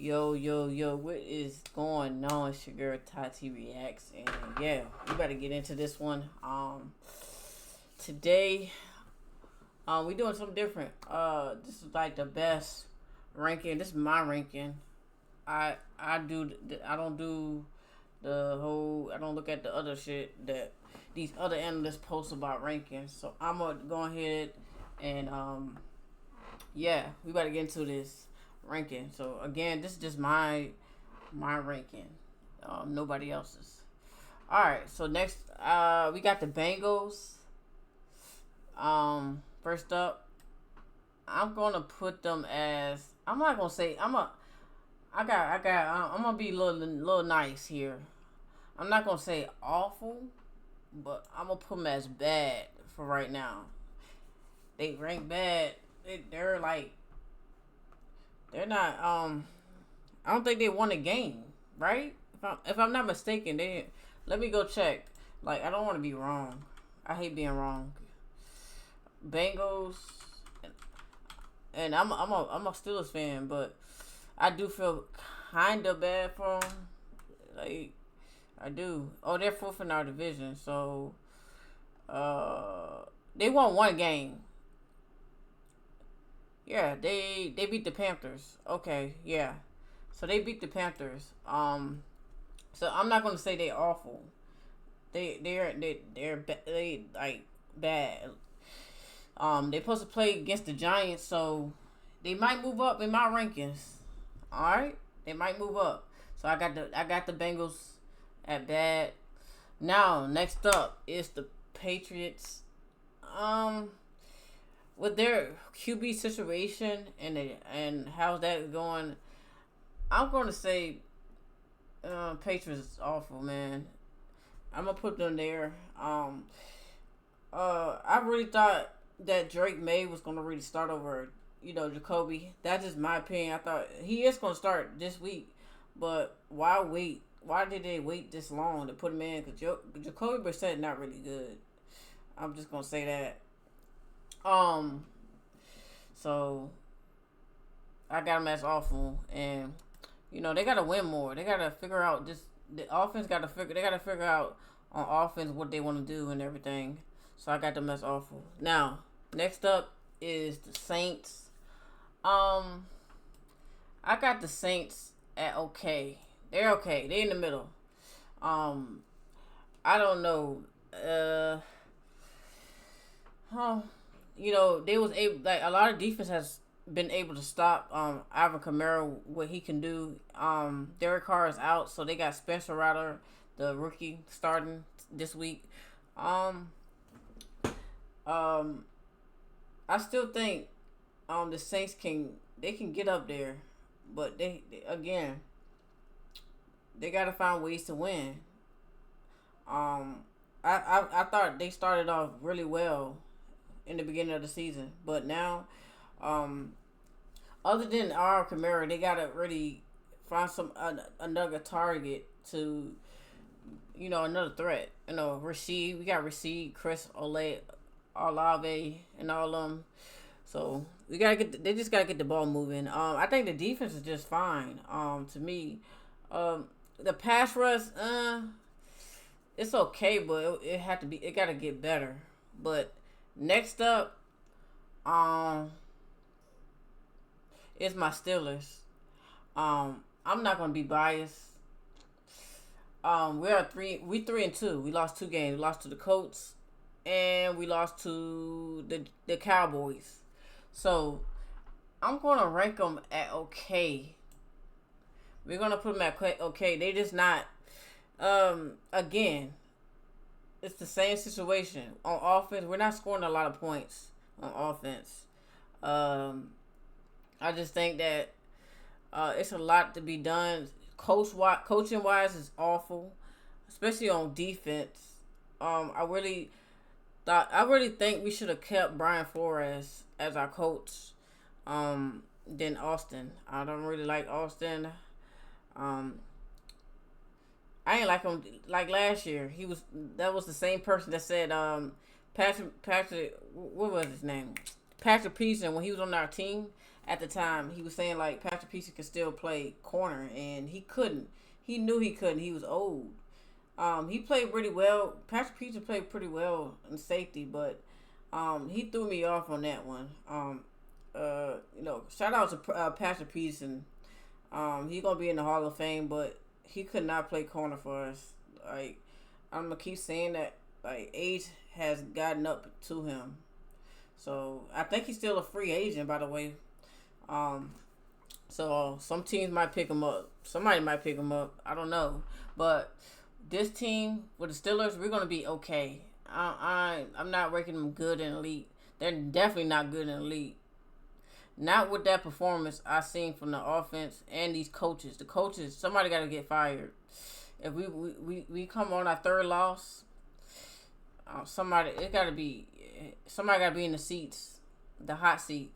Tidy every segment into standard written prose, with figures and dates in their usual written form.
Yo, yo, yo, what is going on? It's your girl Tati Reacts, and yeah, we better get into this one. Today, we doing something different. This is like the best ranking. This is my ranking. I don't do the whole. I don't look at the other shit that these other analysts post about rankings. So I'm gonna go ahead and yeah, we better get into this ranking. So again, this is just my ranking. Nobody else's. All right. So next, we got the Bengals. First up, I'm gonna put them as. I'm not gonna say. I'm gonna be a little nice here. I'm not gonna say awful, but I'm gonna put them as bad for right now. They rank bad. They're like they're not. I don't think they won a game, right? If I'm not mistaken, they. Let me go check. Like I don't want to be wrong. I hate being wrong. Bengals, and I'm a Steelers fan, but I do feel kind of bad for them. Like I do. Oh, they're fourth in our division, so they won one game. Yeah, they beat the Panthers. Okay, yeah. So they beat the Panthers. So I'm not gonna say they awful. They like bad. They supposed to play against the Giants, so they might move up in my rankings. All right, they might move up. So I got the Bengals at bad. Now next up is the Patriots. With their QB situation and how's that going, I'm going to say Patriots is awful, man. I'm gonna put them there. I really thought that Drake May was gonna really start over, Jacoby. That's just my opinion. I thought he is gonna start this week, but why wait? Why did they wait this long to put him in? Because Jacoby Brissett not really good. I'm just gonna say that. So I got them as awful, and they gotta win more. They gotta figure out just the offense. They gotta figure out on offense what they want to do and everything. So I got them as awful. Now next up is the Saints. I got the Saints at okay. They're okay. They're in the middle. I don't know. They was able, like, a lot of defense has been able to stop Alvin Kamara, what he can do. Derek Carr is out, so they got Spencer Rattler, the rookie, starting this week. I still think the Saints can get up there, but they again they gotta find ways to win. I thought they started off really well in the beginning of the season, but now, other than our Kamara, they gotta really find another target to, another threat. Rasheed, we got Rasheed, Chris Olave, and all of them. So they just gotta get the ball moving. I think the defense is just fine. To me, the pass rush, it's okay, but it gotta get better. But next up, is my Steelers. I'm not gonna be biased. We 3-2. We lost 2 games. We lost to the Colts, and we lost to the Cowboys. So I'm gonna rank them at okay. We're gonna put them at okay. They just not. Again, it's the same situation on offense. We're not scoring a lot of points on offense. I just think that it's a lot to be done. Coaching wise is awful, especially on defense. I really think we should have kept Brian Flores as our coach. Than Austin. I don't really like Austin. I ain't like him like last year. That was the same person that said Patrick what was his name? Patrick Peterson, when he was on our team at the time. He was saying like Patrick Peterson could still play corner, and he couldn't. He knew he couldn't. He was old. He played pretty well. Patrick Peterson played pretty well in safety, but he threw me off on that one. Shout out to Patrick Peterson. He's gonna be in the Hall of Fame, but he could not play corner for us. Like, I'm gonna keep saying that. Like, age has gotten up to him, so I think he's still a free agent, by the way. So some teams might pick him up. Somebody might pick him up. I don't know, but this team with the Steelers, we're gonna be okay. I'm not ranking them good and elite. They're definitely not good and elite. Not with that performance I seen from the offense and these coaches. The coaches, somebody got to get fired. If we come on our third loss, somebody got to be in the seats, the hot seat.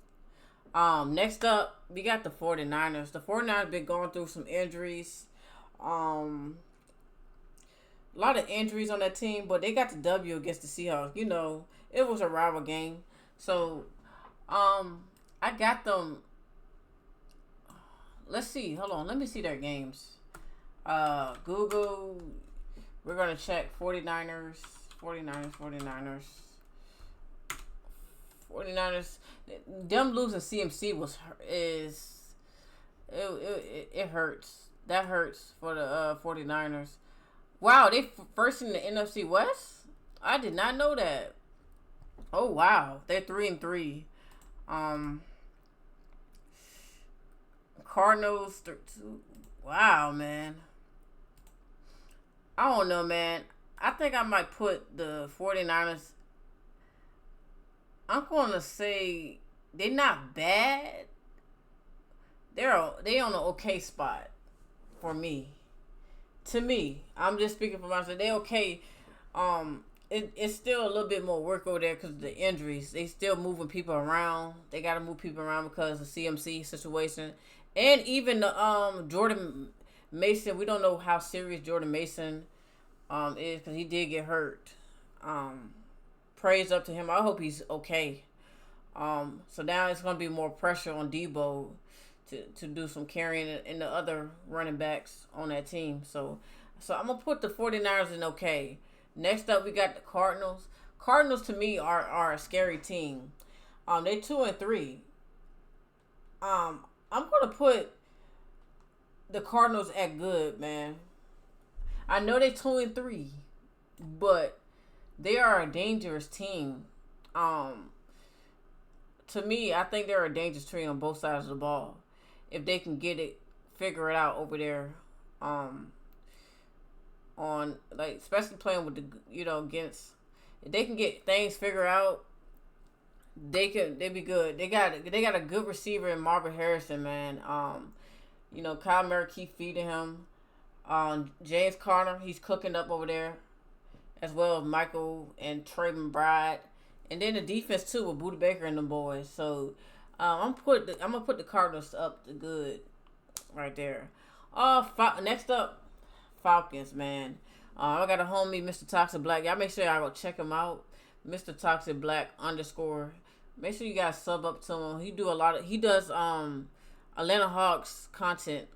Next up, we got the 49ers. The 49ers been going through some injuries. A lot of injuries on that team, but they got the W against the Seahawks. You know, it was a rival game. So, I got them. Let's see. Hold on. Let me see their games. Google. We're going to check 49ers. 49ers. Them losing CMC it hurts. That hurts for the 49ers. Wow, they first in the NFC West? I did not know that. Oh wow, they're 3-3. Cardinals 2. Wow, man. I don't know, man. I think I might put the 49ers. I'm going to say they're not bad. They on an okay spot for me. To me, I'm just speaking for myself. They okay. It's still a little bit more work over there because of the injuries. They still moving people around. They got to move people around because of the CMC situation. And even the Jordan Mason, we don't know how serious Jordan Mason is because he did get hurt. Praise up to him. I hope he's okay. So now it's going to be more pressure on Debo to do some carrying and the other running backs on that team. So I'm going to put the 49ers in okay. Next up, we got the Cardinals. Cardinals, to me, are a scary team. They're 2-3. I'm going to put the Cardinals at good, man. I know they're 2-3, but they are a dangerous team. To me, I think they're a dangerous team on both sides of the ball. If they can figure it out over there, on like especially playing with the against, if they can get things figured out, they'd be good. They got a good receiver in Marvin Harrison, man. Kyle Murray keep feeding him. James Conner, he's cooking up over there, as well as Michael and Trey McBride. And then the defense too with Budda Baker and them boys. So I'm gonna put the Cardinals up to good right there. Next up, Falcons, man. I got a homie, Mr. Toxic Black. Y'all make sure y'all go check him out. Mr. Toxic Black _ Make sure you guys sub up to him. He does Atlanta Hawks content.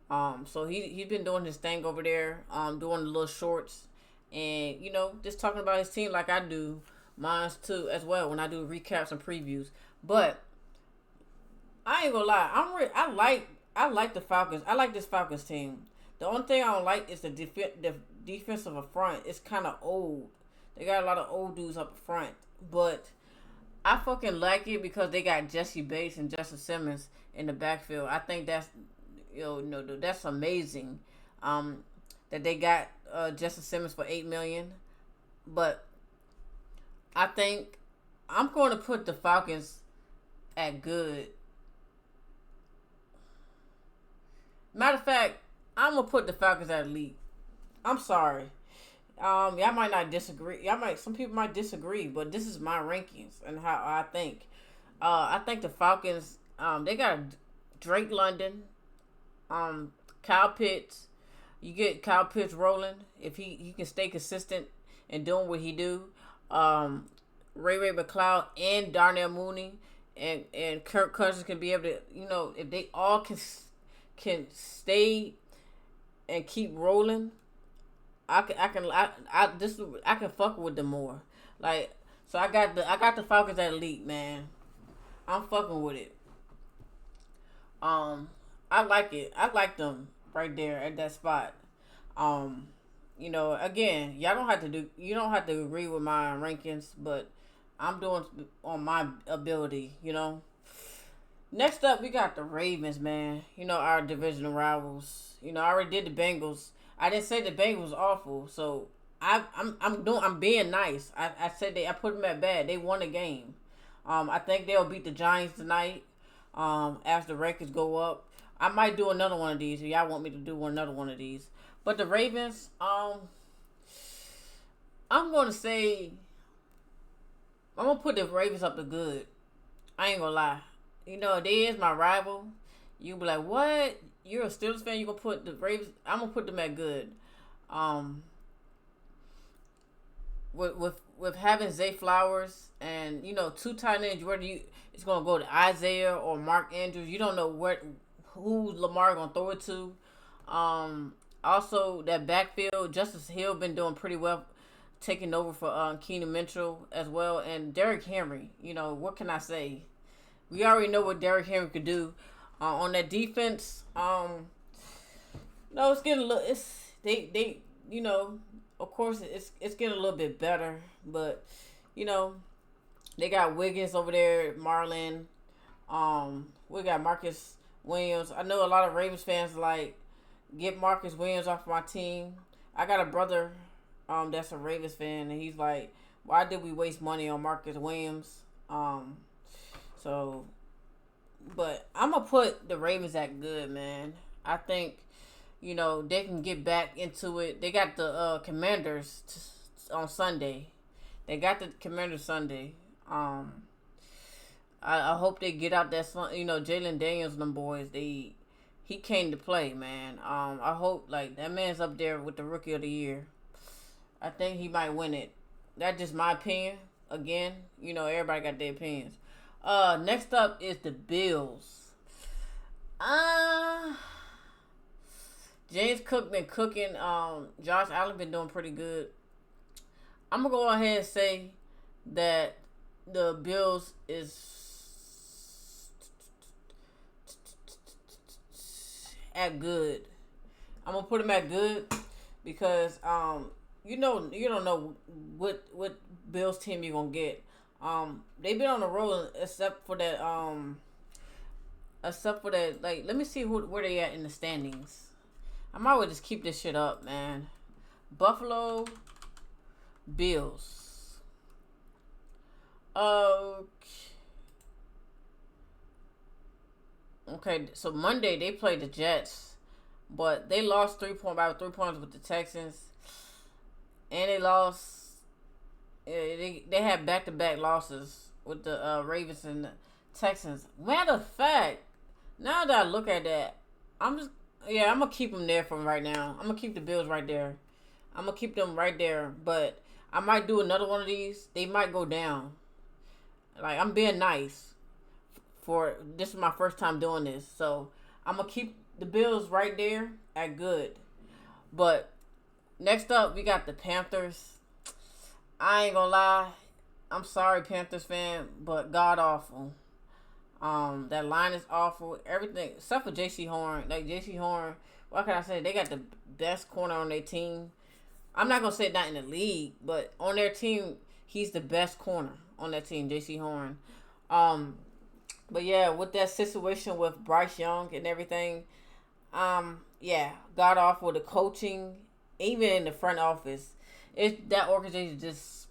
So he's been doing his thing over there, doing the little shorts and just talking about his team like I do. Mine's too as well when I do recaps and previews. But I ain't gonna lie, I like the Falcons. I like this Falcons team. The only thing I don't like is the defensive up front. It's kind of old. They got a lot of old dudes up front, but I fucking like it because they got Jesse Bates and Justin Simmons in the backfield. I think that's that's amazing. That they got Justin Simmons for $8 million, but I think I'm going to put the Falcons at good. Matter of fact, I'm going to put the Falcons at elite. I'm sorry. Y'all might not disagree. Some people might disagree, but this is my rankings and how I think. I think the Falcons, they got Drake London, Kyle Pitts. You get Kyle Pitts rolling if he can stay consistent and doing what he do. Ray McLeod and Darnell Mooney and Kirk Cousins can be able to, if they all can stay and keep rolling, I can fuck with them more. Like, so I got the Falcons at elite, man. I'm fucking with it. Um, I like it. I like them right there at that spot. Um, again, you don't have to agree with my rankings, but I'm doing on my ability. Next up, we got the Ravens, man. Our divisional rivals. I already did the Bengals. I didn't say the Bengals was awful, so I'm being nice. I said I put them at bad. They won a game. I think they'll beat the Giants tonight. As the records go up, I might do another one of these. If y'all want me to do another one of these, but the Ravens, I'm gonna say I'm gonna put the Ravens up to good. I ain't gonna lie. They is my rival. You be like, what? You're a Steelers fan? You gonna put the Ravens? I'm gonna put them at good. Um, with having Zay Flowers and two tight ends, whether it's gonna go to Isaiah or Mark Andrews. You don't know who Lamar gonna throw it to. Also that backfield, Justice Hill been doing pretty well, taking over for Keenan Mitchell as well, and Derrick Henry. What can I say? We already know what Derrick Henry could do on that defense. No, it's getting a little. They of course it's getting a little bit better, but they got Wiggins over there, Marlin. We got Marcus Williams. I know a lot of Ravens fans like get Marcus Williams off my team. I got a brother that's a Ravens fan, and he's like, why did we waste money on Marcus Williams? So, but I'm gonna put the Ravens at good, man. I think they can get back into it. They got the Commanders on Sunday. They got the Commanders Sunday. I hope they get out that Jalen Daniels and them boys. He came to play, man. I hope that man's up there with the Rookie of the Year. I think he might win it. That's just my opinion. Again, everybody got their opinions. Next up is the Bills. James Cook been cooking. Josh Allen been doing pretty good. I'm gonna go ahead and say that the Bills is at good. I'm gonna put them at good because you don't know what Bills team you're gonna get. They've been on the road except for that let me see where they at in the standings. I might well just keep this shit up, man. Buffalo Bills. Okay, so Monday they played the Jets, but they lost by 3 points with the Texans, and they lost. They had back-to-back losses with the Ravens and the Texans. Matter of fact, now that I look at that, I'm gonna keep them there from right now. I'm gonna keep the Bills right there. I'm gonna keep them right there, but I might do another one of these. They might go down. Like, I'm being nice. This is my first time doing this, so I'm gonna keep the Bills right there at good. But next up, we got the Panthers. I ain't gonna lie, I'm sorry, Panthers fan, but god awful. That line is awful. Everything except for J.C. Horn. J.C. Horn, what can I say? They got the best corner on their team. I'm not gonna say not in the league, but on their team, he's the best corner on that team, J.C. Horn. But yeah, with that situation with Bryce Young and everything, god awful. The coaching, even in the front office, that organization just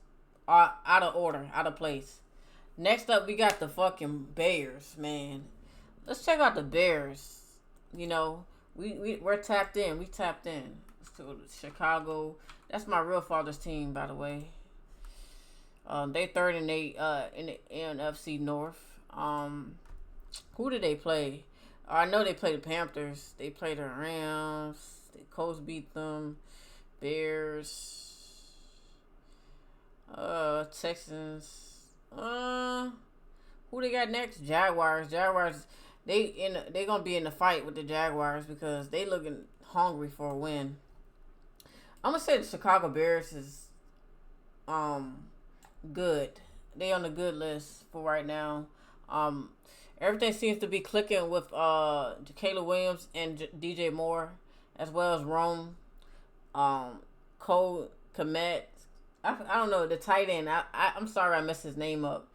out of order, out of place. Next up, we got the fucking Bears, man. Let's check out the Bears. We're tapped in. We tapped in. Let's go to Chicago. That's my real father's team, by the way. They third in the NFC North. Who did they play? I know they played the Panthers. They played the Rams. The Colts beat them. Bears. Texans. Who Who they got next? Jaguars. Jaguars. They gonna be in the fight with the Jaguars because they looking hungry for a win. I'm gonna say the Chicago Bears is good. They on the good list for right now. Um, Everything seems to be clicking with Caleb Williams and DJ Moore, as well as Rome, Cole Komet. I don't know the tight end. I'm sorry I messed his name up.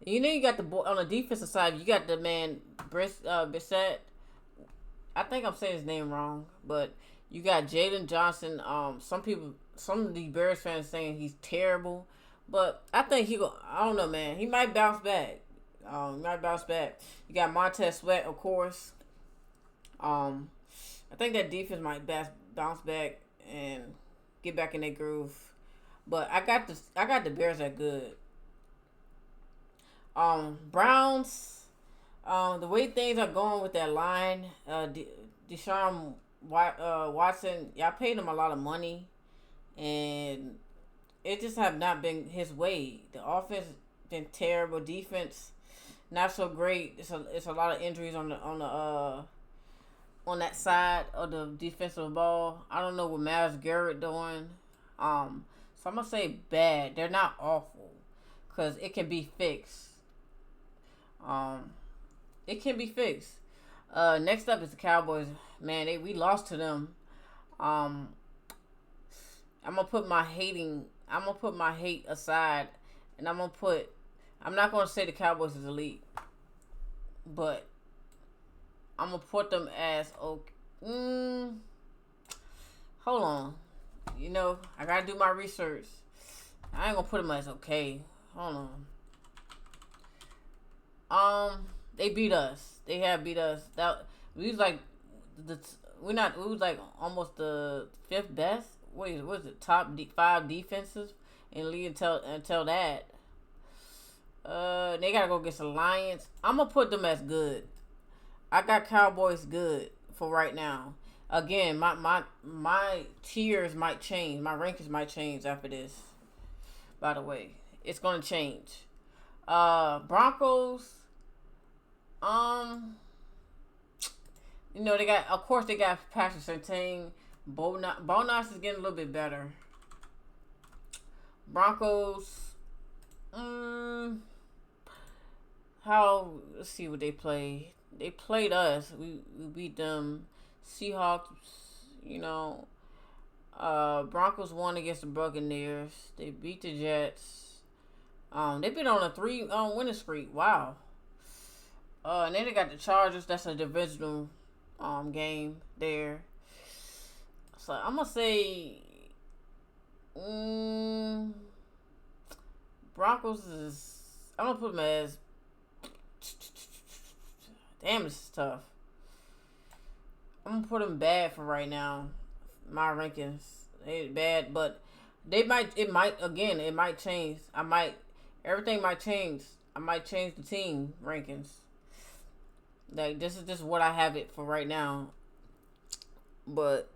You got the on the defensive side. You got the man Bissett. I think I'm saying his name wrong, but you got Jalen Johnson. Some of the Bears fans saying he's terrible, but I think I don't know, man. He might bounce back. You got Montez Sweat, of course. I think that defense might bounce back and get back in their groove. But I got the Bears that good. Browns. The way things are going with that line, Deshaun Watson, y'all paid him a lot of money, and it just have not been his way. The offense been terrible. Defense not so great. It's a lot of injuries on that side of the defensive ball. I don't know what Myles Garrett doing. So I'm gonna say bad. They're not awful, cause it can be fixed. It can be fixed. Next up is the Cowboys. Man, we lost to them. I'm gonna put my hate aside, and I'm not gonna say the Cowboys is elite, but I'm gonna put them as okay. Hold on, I gotta do my research. I ain't gonna put them as okay. Hold on. They beat us. They have beat us. We was like we was like almost the fifth best. Wait, what is it? Top 5 defenses in the league until that. They gotta go against the Lions. I'm gonna put them as good. I got Cowboys good for right now. Again, my tiers might change. My rankings might change after this. By the way, it's gonna change. Broncos. They got Patrick Surtain. Bonas is getting a little bit better. Broncos. Let's see what they play. They played us. We beat them. Seahawks. Broncos won against the Buccaneers. They beat the Jets. They've been on a 3 winning streak. Wow. And then they got the Chargers. That's a divisional game there. So I'm gonna say Broncos is. I'm gonna put them as. Damn, this is tough. I'm gonna put them bad for right now. My rankings, they bad, but it might change. Everything might change. I might change the team rankings. Like, this is just what I have it for right now. But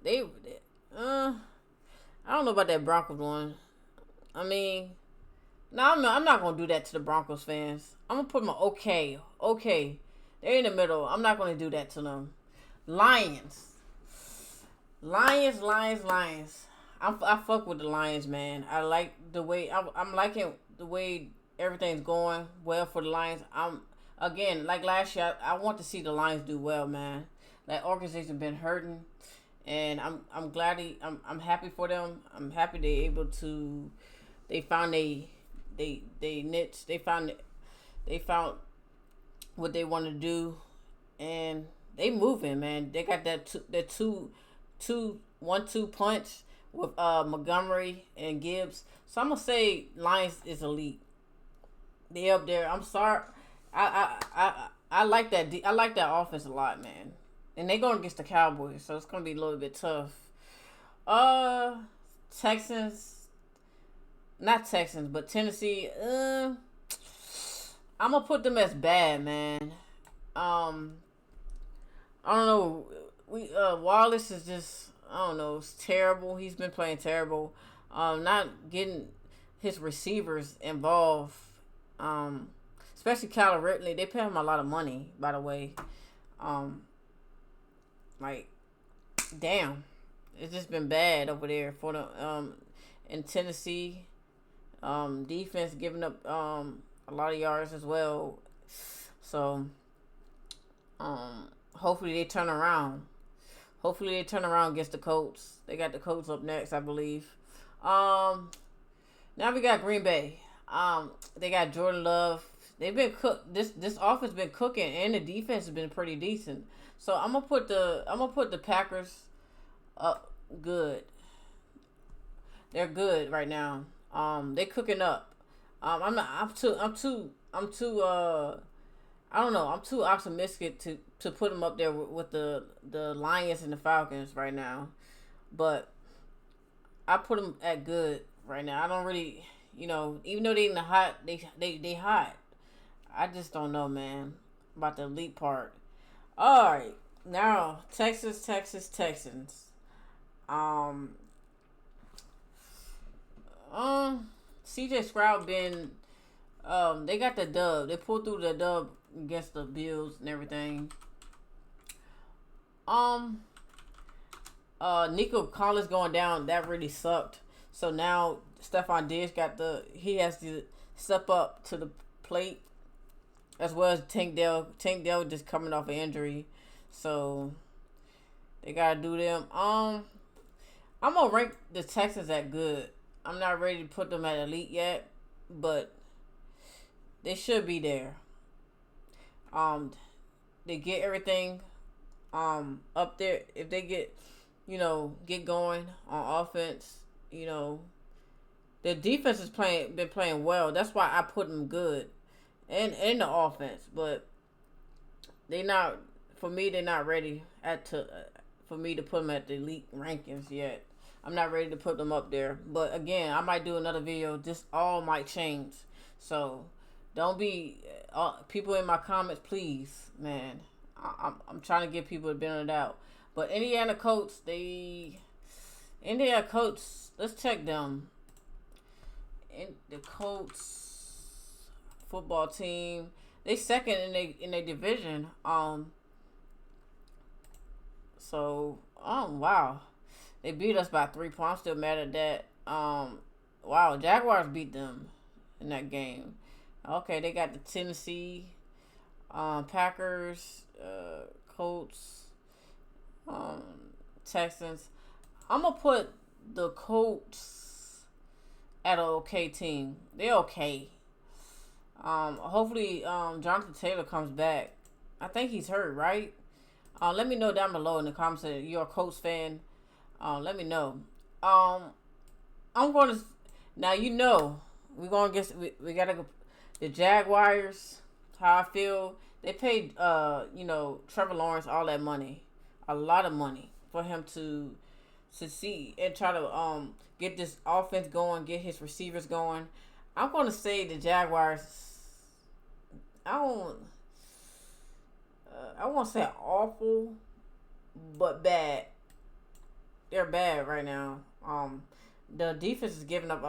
I don't know about that Broncos one. I mean, no, I'm not gonna do that to the Broncos fans. I'm gonna put them okay. They're in the middle. I'm not gonna do that to them. Lions. I fuck with the Lions, man. I like the way I'm liking the way everything's going well for the Lions. Again, like last year, I want to see the Lions do well, man. That organization been hurting, and I'm glad I'm happy for them. I'm happy they found they niche. They found what they want to do, and they moving, man. They got that 1-2 punch with Montgomery and Gibbs. So I'm gonna say Lions is elite. They up there. I'm sorry. I like that. I like that offense a lot, man. And they going against the Cowboys, so it's gonna be a little bit tough. Texans, not Texans, but Tennessee. I'm gonna put them as bad, man. I don't know. Wallace is just, I don't know. It's terrible. He's been playing terrible. Not getting his receivers involved. Especially Calvin Ridley. They pay him a lot of money, by the way. Um, like, damn, it's just been bad over there for the in Tennessee. Defense giving up a lot of yards as well. So hopefully they turn around. Hopefully they turn around against the Colts. They got the Colts up next, I believe. Now we got Green Bay. They got Jordan Love. They've been cooked. This offense been cooking, and the defense has been pretty decent. So I'm gonna put the Packers up good. They're good right now. They cooking up. I'm too I don't know. I'm too optimistic to put them up there with the Lions and the Falcons right now. But I put them at good right now. I don't really, even though they in the hot, they hot. I just don't know, man, about the elite part. All right, now Texans. CJ Stroud been they got the dub. They pulled through the dub against the Bills and everything. Nico Collins going down, that really sucked. So now Stephon Diggs he has to step up to the plate, as well as Tank Dell. Tank Dell just coming off an injury, so they gotta do them. I'm gonna rank the Texans at good. I'm not ready to put them at elite yet, but they should be there. They get everything up there. If they get going on offense, the defense been playing well. That's why I put them good, and in the offense. But they're not ready for me to put them at the elite rankings yet. I'm not ready to put them up there. But again, I might do another video. This all might change. So don't be people in my comments, please, man. I'm trying to get people to benefit out. But Indiana Colts, let's check them. The Colts football team, they second in their division. So wow, they beat us by 3 points. I'm still mad at that. Wow, Jaguars beat them in that game. Okay, they got the Tennessee, Packers, Colts, Texans. I'm gonna put the Colts at an okay team. They're okay. Hopefully, Jonathan Taylor comes back. I think he's hurt, right? Let me know down below in the comments if you're a Colts fan. Let me know. I'm going to now. We're going to get. We gotta go. The Jaguars. How I feel. They paid Trevor Lawrence all that money, a lot of money for him to succeed and try to get this offense going, get his receivers going. I'm going to say the Jaguars. I won't say awful, but bad. They're bad right now. The defense is giving up.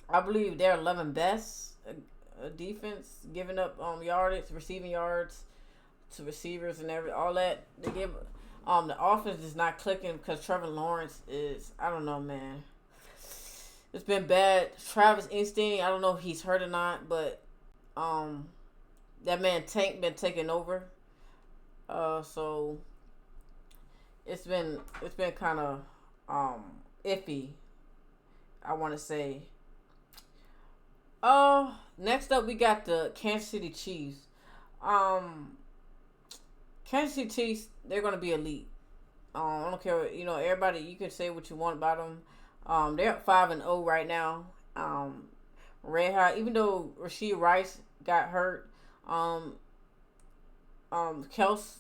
I believe they're 11 best defense, giving up yardage, receiving yards to receivers and all that. They give. The offense is not clicking because Trevor Lawrence is. I don't know, man. It's been bad. Travis Etienne, I don't know if he's hurt or not, but that man Tank been taking over. So it's been kind of iffy, I want to say. Next up we got the Kansas City Chiefs. Kansas City Chiefs, they're gonna be elite. I don't care, everybody. You can say what you want about them. They're 5-0 right now. Red hot. Even though Rashee Rice got hurt, Kels,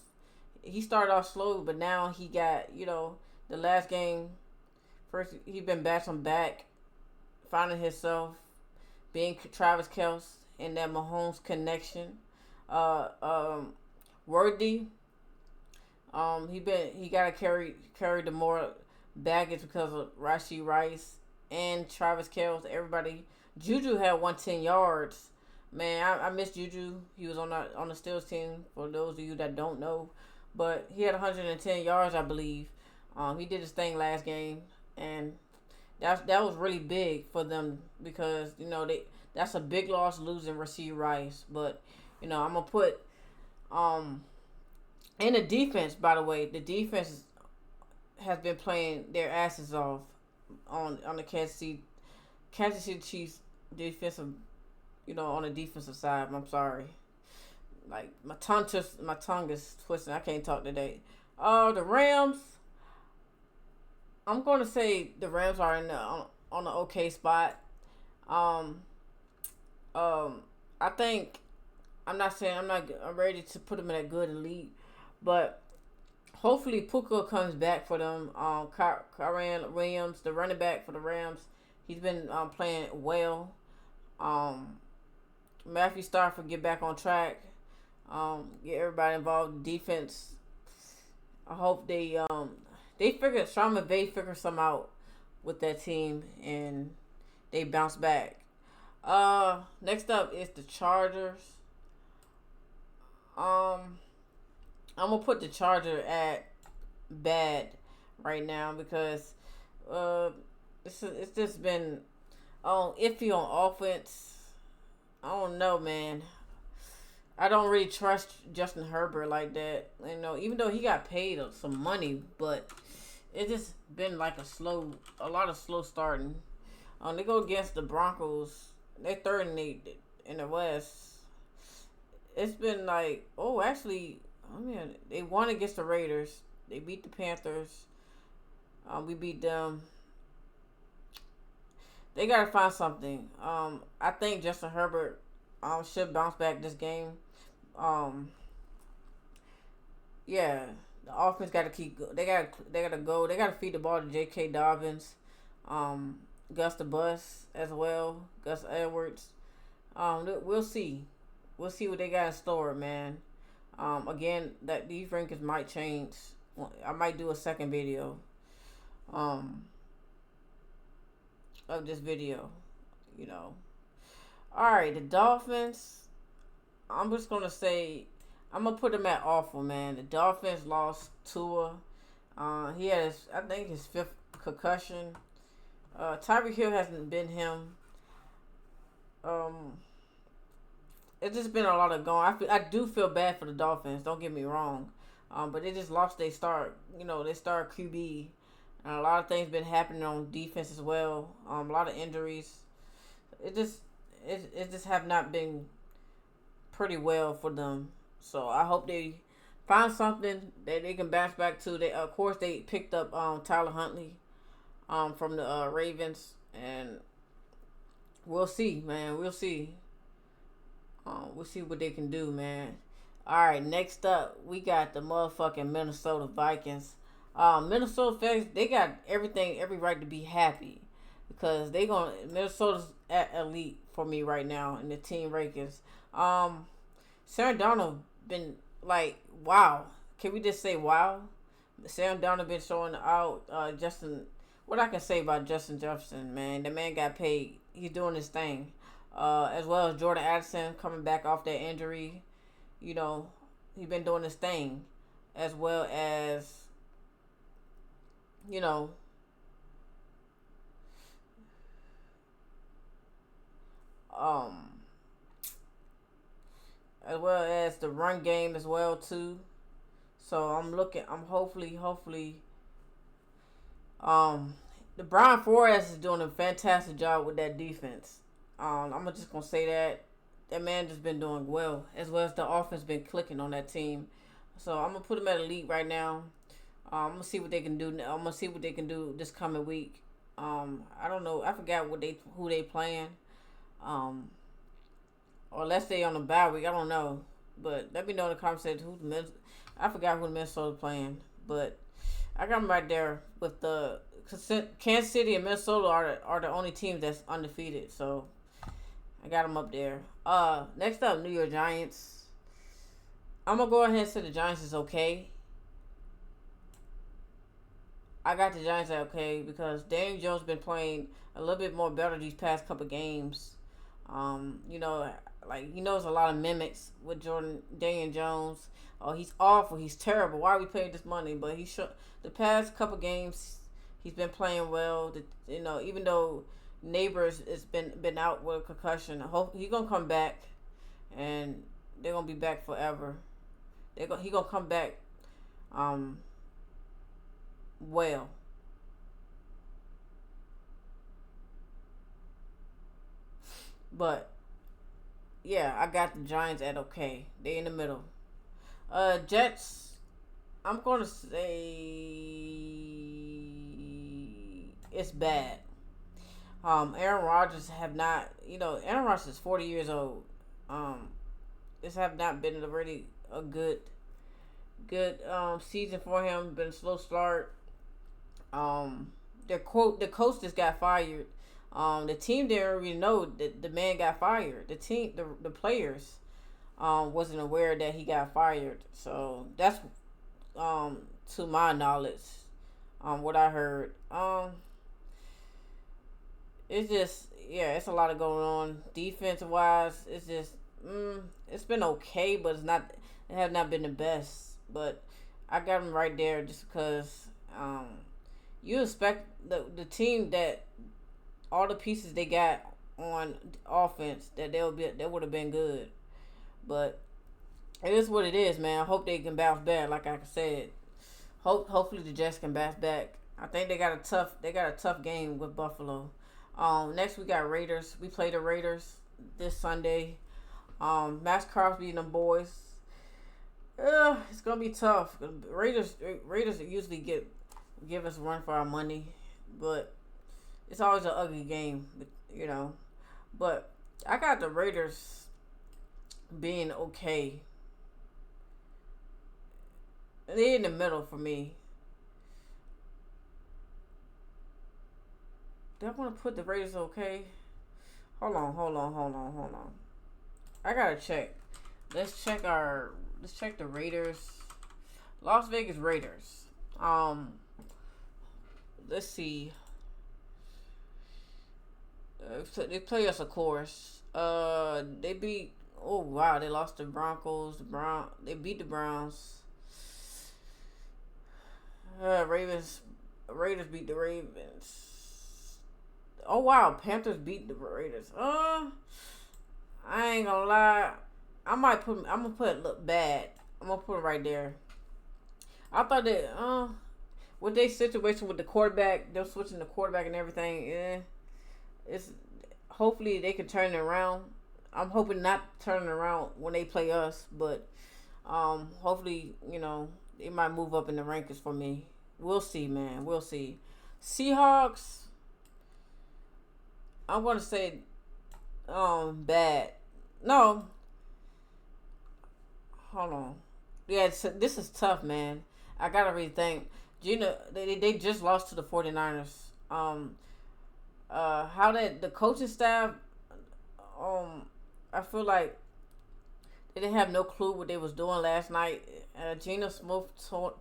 he started off slow, but now he got the last game. First, he been back, finding himself, being Travis Kelce and that Mahomes connection. Worthy. He got to carry the more baggage because of Rashee Rice and Travis Kelce, everybody. Juju had 110 yards. Man, I miss Juju. He was on the Steelers team. For those of you that don't know, but he had 110 yards, I believe. He did his thing last game, and that was really big for them because that's a big loss losing Rasheed Rice. But I'm gonna put in the defense. By the way, the defense has been playing their asses off on the Kansas City Chiefs defensive. On the defensive side. I'm sorry. Like my tongue is twisting. I can't talk today. The Rams. I'm going to say the Rams are on an okay spot. I think I'm not saying I'm ready to put them in a good elite, but hopefully Puka comes back for them. Kyren Williams, the running back for the Rams, he's been playing well. Matthew Stafford get back on track. Get everybody involved in defense. I hope they Sean McVay figure some out with that team and they bounce back. Next up is the Chargers. I'm gonna put the Charger at bad right now because it's just been iffy on offense. I don't know, man. I don't really trust Justin Herbert like that. Even though he got paid some money, but it just been like a lot of slow starting. They go against the Broncos. They're third in the West. It's been like, they won against the Raiders. They beat the Panthers. We beat them. They gotta find something. I think Justin Herbert should bounce back this game. Yeah, the offense got to keep. They gotta go. They gotta feed the ball to J.K. Dobbins, Gus the Bus as well, Gus Edwards. We'll see. We'll see what they got in store, man. Again, that these rankings might change. I might do a second video. Of this video, Alright, the Dolphins. I'm just gonna say I'm gonna put them at awful, man. The Dolphins lost Tua. He had his fifth concussion. Tyreek Hill hasn't been him. It's just been a lot of going. I do feel bad for the Dolphins. Don't get me wrong. But they just lost their start. They start QB. And a lot of things been happening on defense as well. A lot of injuries. It just have not been pretty well for them. So I hope they find something that they can bounce back to. Of course, they picked up Tyler Huntley from the Ravens, and we'll see, man. We'll see. We'll see what they can do, man. All right, next up, we got the motherfucking Minnesota Vikings. Minnesota fans, they got every right to be happy because Minnesota's at elite for me right now in the team rankings. Sam Darnold been like, wow. Can we just say wow? Sam Darnold been showing out. What I can say about Justin Jefferson, man, the man got paid. He's doing his thing. As well as Jordan Addison coming back off that injury. He's been doing his thing. As well as as well as the run game as well too. So I'm hopefully the Brian Flores is doing a fantastic job with that defense. I'm just gonna say that man just been doing well, as the offense been clicking on that team. So I'm gonna put him at elite right now. I'm gonna see what they can do. I'm gonna see what they can do this coming week. I don't know. I forgot who they playing. Or let's say on the bye week. I don't know. But let me know in the comments I forgot who Minnesota playing. But I got them right there with the Kansas City and Minnesota are the only teams that's undefeated. So I got them up there. Next up, New York Giants. I'm gonna go ahead and say the Giants is okay. I got the Giants at okay because Daniel Jones been playing a little bit more better these past couple games. You know, like he knows a lot of mimics with Jordan Daniel Jones. Oh, he's awful. He's terrible. Why are we paying this money? But the past couple games he's been playing well. You know, even though Neighbors has been out with a concussion, I hope he's gonna come back, and they're gonna be back forever. He gonna come back um well. But yeah, I got the Giants at okay. They in the middle. Jets. I'm gonna say it's bad. Aaron Rodgers have not. You know, Aaron Rodgers is 40 years old. Um, this have not been a really a good season for him. Been a slow start. Um, the coach just got fired. The team didn't really know that the man got fired. The players wasn't aware that he got fired. So that's to my knowledge, what I heard. It's just yeah, it's a lot of going on defense wise. It's just it's been okay, but it has not been the best. But I got him right there just because you expect the team that all the pieces they got on offense that they would have been good, but it is what it is, man. I hope they can bounce back. Like I said, hopefully the Jets can bounce back. I think they got a tough game with Buffalo. Next we got Raiders. We play the Raiders this Sunday. Max Crosby and them boys. It's gonna be tough. Raiders usually give us a run for our money, but it's always an ugly game, you know. But I got the Raiders being okay. They're in the middle for me. Do I want to put the Raiders okay? Hold on. I gotta check. Let's check the Raiders. Las Vegas Raiders. Let's see. They play us, of course. They beat. Oh wow, they lost the Broncos. They beat the Browns. Ravens. Raiders beat the Ravens. Oh wow, Panthers beat the Raiders. I ain't gonna lie. I'm gonna put it look bad. I'm gonna put it right there. I thought that with their situation with the quarterback, they're switching the quarterback and everything. It's hopefully they can turn it around. I'm hoping not turn it around when they play us, but hopefully they might move up in the rankings for me. We'll see, man. We'll see. Seahawks. I'm gonna say bad. No, hold on. Yeah, this is tough, man. I gotta rethink. Gina, they just lost to the 49ers. How that the coaching staff, I feel like they didn't have no clue what they was doing last night. Gina Smith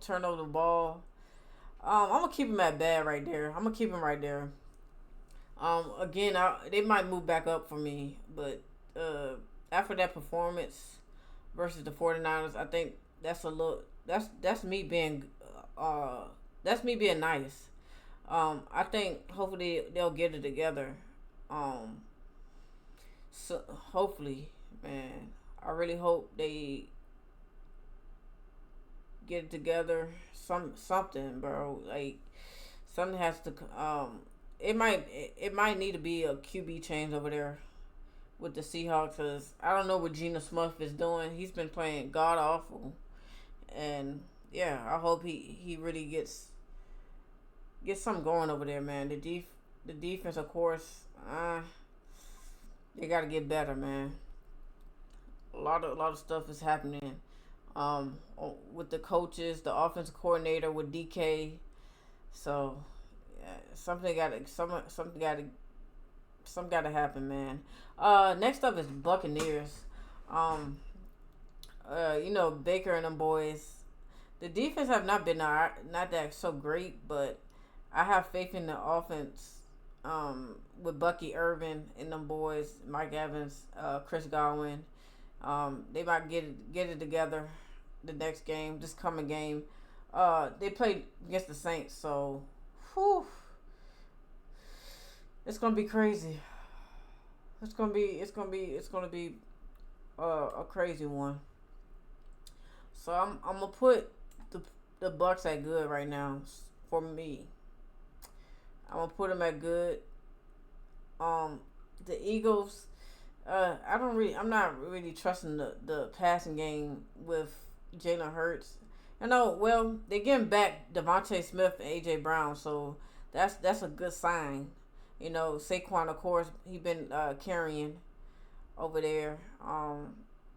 turned over the ball. I'm gonna keep him at bad right there. I'm gonna keep him right there. Again, they might move back up for me, but after that performance versus the 49ers, I think that's a little that's me being nice. I think hopefully they'll get it together. So hopefully, man, I really hope they get it together. Something, bro. Like something has to. It might need to be a QB change over there with the Seahawks, because I don't know what Geno Smith is doing. He's been playing god awful, and yeah, I hope he really gets something going over there, man. The defense, of course, they got to get better, man. A lot of stuff is happening. With the coaches, the offensive coordinator with DK, so yeah, something got to happen, man. Next up is Buccaneers. Baker and them boys. The defense have not been not that so great, but I have faith in the offense. With Bucky Irvin and them boys, Mike Evans, Chris Godwin, they might get it together. The next game, this coming game, they played against the Saints, so, whew, it's gonna be crazy. It's gonna be a crazy one. So I'm gonna put the Bucks at good right now for me. I'm gonna put them at good. Um, the Eagles. I'm not really trusting the passing game with Jalen Hurts. Well, they're getting back Devontae Smith and AJ Brown, so that's a good sign. Saquon, of course, he been carrying over there.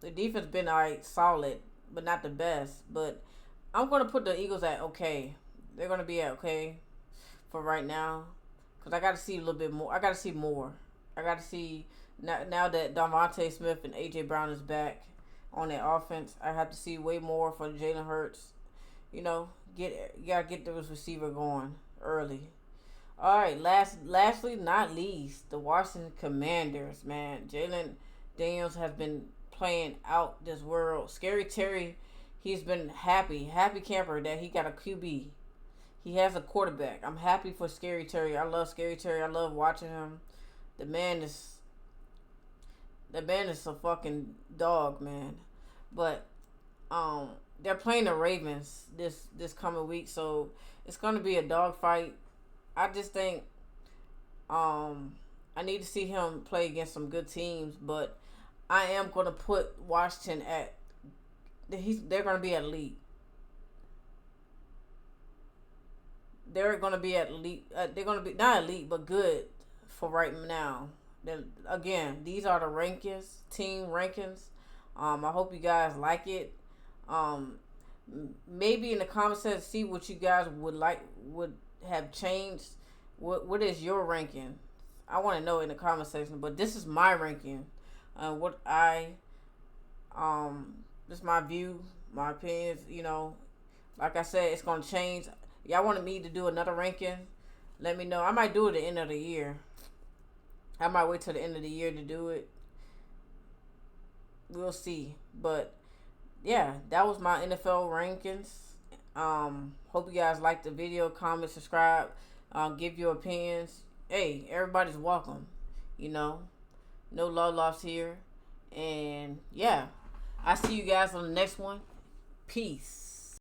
The defense been alright, solid, but not the best. But I'm gonna put the Eagles at okay. They're gonna be at okay for right now, because I got to see a little bit more. I got to see more. I got to see now that Devontae Smith and AJ Brown is back on that offense. I have to see way more for Jalen Hurts. You gotta get those receiver going early. All right, lastly, not least, the Washington Commanders, man. Jalen Daniels has been playing out this world. Scary Terry, he's been happy camper that he got a QB. He has a quarterback. I'm happy for Scary Terry. I love Scary Terry. I love watching him. The man is a fucking dog, man. But they're playing the Ravens this coming week, so it's gonna be a dog fight. I just think I need to see him play against some good teams, but I am gonna put Washington at they're gonna be elite. They're gonna be at elite. They're gonna be not elite, but good for right now. Then again, these are the team rankings. I hope you guys like it. Maybe in the comments section, see what you guys would have changed. What is your ranking? I want to know in the comment section. But this is my ranking. This is my view, my opinions. Like I said, it's gonna change. Y'all wanted me to do another ranking? Let me know. I might do it at the end of the year. I might wait till the end of the year to do it. We'll see. But yeah, that was my NFL rankings. Hope you guys liked the video. Comment, subscribe, give your opinions. Hey, everybody's welcome. No love lost here. And yeah, I see you guys on the next one. Peace.